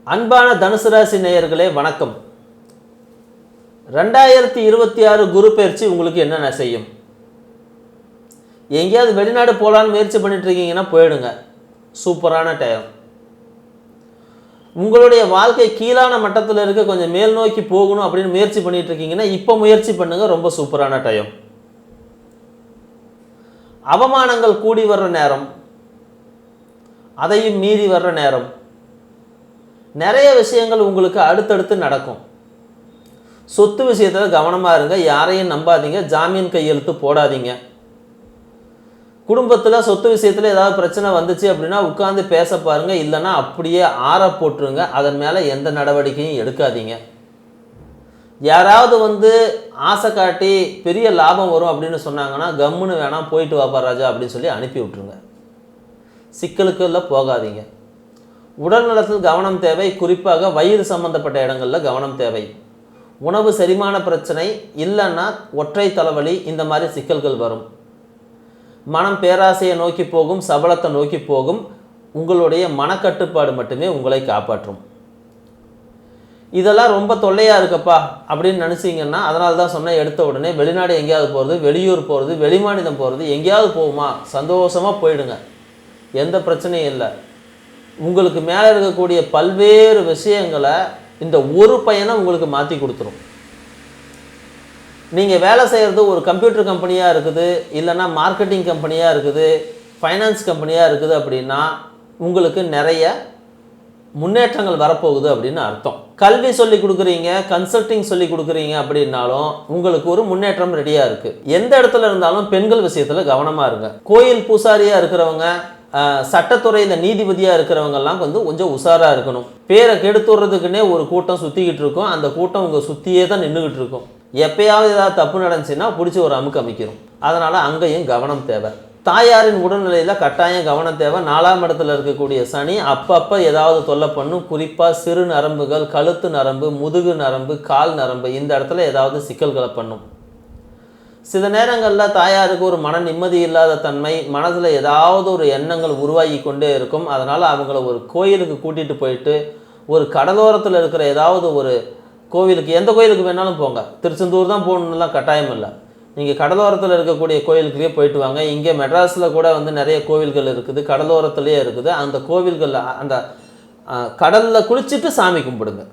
அன்பான தனுசு ராசி நேயர்களே வணக்கம். 2026 குரு பயிற்சி உங்களுக்கு என்னென்ன செய்யும்? எங்கேயாவது வெளிநாடு போகலான்னு முயற்சி பண்ணிட்டு இருக்கீங்கன்னா போயிடுங்க, சூப்பரான டைம். உங்களுடைய வாழ்க்கை கீழான மட்டத்தில் இருக்க கொஞ்சம் மேல் நோக்கி போகணும் அப்படின்னு முயற்சி பண்ணிட்டு இருக்கீங்கன்னா இப்போ முயற்சி பண்ணுங்க, ரொம்ப சூப்பரான டைம். அவமானங்கள் கூடி வர்ற நேரம், அதையும் மீறி வர்ற நேரம், நிறைய விஷயங்கள் உங்களுக்கு அடுத்தடுத்து நடக்கும். சொத்து விஷயத்தில் கவனமாக இருங்க, யாரையும் நம்பாதீங்க, ஜாமீன் கையெழுத்து போடாதீங்க. குடும்பத்தில் சொத்து விஷயத்தில் ஏதாவது பிரச்சனை வந்துச்சு அப்படின்னா உட்கார்ந்து பேச பாருங்க, இல்லைன்னா அப்படியே ஆற போட்டுருங்க, அதன் மேலே எந்த நடவடிக்கையும் எடுக்காதீங்க. யாராவது ஆசை காட்டி பெரிய லாபம் வரும் அப்படின்னு சொன்னாங்கன்னா கம்முன்னு வேணாம், போயிட்டு வாப்பா ராஜா அப்படின்னு சொல்லி அனுப்பி விட்டுருங்க. சிக்கலுக்குள்ள போகாதீங்க. உடல் நலத்தில் கவனம் தேவை, குறிப்பாக வயிறு சம்பந்தப்பட்ட இடங்களில் கவனம் தேவை. உணவு செரிமான பிரச்சனை இல்லைன்னா ஒற்றை தலைவலி, இந்த மாதிரி சிக்கல்கள் வரும். மனம் பேராசையை நோக்கி போகும், சபலத்தை நோக்கி போகும். உங்களுடைய மனக்கட்டுப்பாடு மட்டுமே உங்களை காப்பாற்றும். இதெல்லாம் ரொம்ப தொல்லையாக இருக்கப்பா அப்படின்னு நினச்சிங்கன்னா, அதனால தான் சொன்ன எடுத்த உடனே வெளிநாடு எங்கேயாவது போகிறது, வெளியூர் போகிறது, வெளிமாநிலம் போகிறது, எங்கேயாவது போகுமா சந்தோஷமாக போயிடுங்க, எந்த பிரச்சனையும் இல்லை. உங்களுக்கு மேலே இருக்கக்கூடிய பல்வேறு விஷயங்களை இந்த ஒரு பயணம் உங்களுக்கு மாற்றி கொடுத்துரும். நீங்கள் வேலை செய்கிறது ஒரு கம்ப்யூட்டர் கம்பெனியாக இருக்குது, இல்லைன்னா மார்க்கெட்டிங் கம்பெனியாக இருக்குது, ஃபைனான்ஸ் கம்பெனியாக இருக்குது அப்படின்னா உங்களுக்கு நிறைய முன்னேற்றங்கள் வரப்போகுது அப்படின்னு அர்த்தம். கல்வி சொல்லி கொடுக்குறீங்க, கன்சல்டிங் சொல்லி கொடுக்குறீங்க அப்படின்னாலும் உங்களுக்கு ஒரு முன்னேற்றம் ரெடியாக இருக்குது. எந்த இடத்துல இருந்தாலும் பெண்கள் விஷயத்தில் கவனமாக இருங்க. கோயில் பூசாரியாக இருக்கிறவங்க, சட்டத்துறையில் நீதிபதியாக இருக்கிறவங்கெல்லாம் கொஞ்சம் உஷாராக இருக்கணும். பேரை கெடுத்துடுறதுக்குன்னே ஒரு கூட்டம் சுற்றிக்கிட்டு இருக்கும், அந்த கூட்டம் உங்கள் சுற்றியே தான் நின்றுக்கிட்டு இருக்கும். எப்பயாவது ஏதாவது தப்பு நடந்துச்சுன்னா பிடிச்சி ஒரு அமுக்கு அமைக்கிறோம். அதனால் அங்கேயும் கவனம் தேவை. தாயாரின் உடல்நிலையில் கட்டாயம் கவனம் தேவை. 4ஆம் இடத்துல இருக்கக்கூடிய சனி அப்பப்போ ஏதாவது தொல்லை பண்ணும். குறிப்பாக சிறு நரம்புகள், கழுத்து நரம்பு, முதுகு நரம்பு, கால் நரம்பு, இந்த இடத்துல ஏதாவது சிக்கல்களை பண்ணும். சில நேரங்களில் தாயாருக்கு ஒரு மன நிம்மதி இல்லாத தன்மை, மனதில் ஏதாவது ஒரு எண்ணங்கள் உருவாகி கொண்டே இருக்கும். அதனால் அவங்கள ஒரு கோயிலுக்கு கூட்டிகிட்டு போயிட்டு, ஒரு கடலோரத்தில் இருக்கிற ஏதாவது ஒரு கோவிலுக்கு, எந்த கோயிலுக்கு வேணாலும் போங்க, திருச்செந்தூர் தான் போகணுன்னுலாம் கட்டாயம் இல்லை. நீங்கள் கடலோரத்தில் இருக்கக்கூடிய கோயிலுக்குள்ளே போயிட்டு வாங்க. இங்கே மெட்ராஸில் கூட நிறைய கோவில்கள் இருக்குது, கடலோரத்துலேயே இருக்குது. அந்த கோவில்களில் அந்த கடலில் குளிச்சுட்டு சாமி கும்பிடுங்க.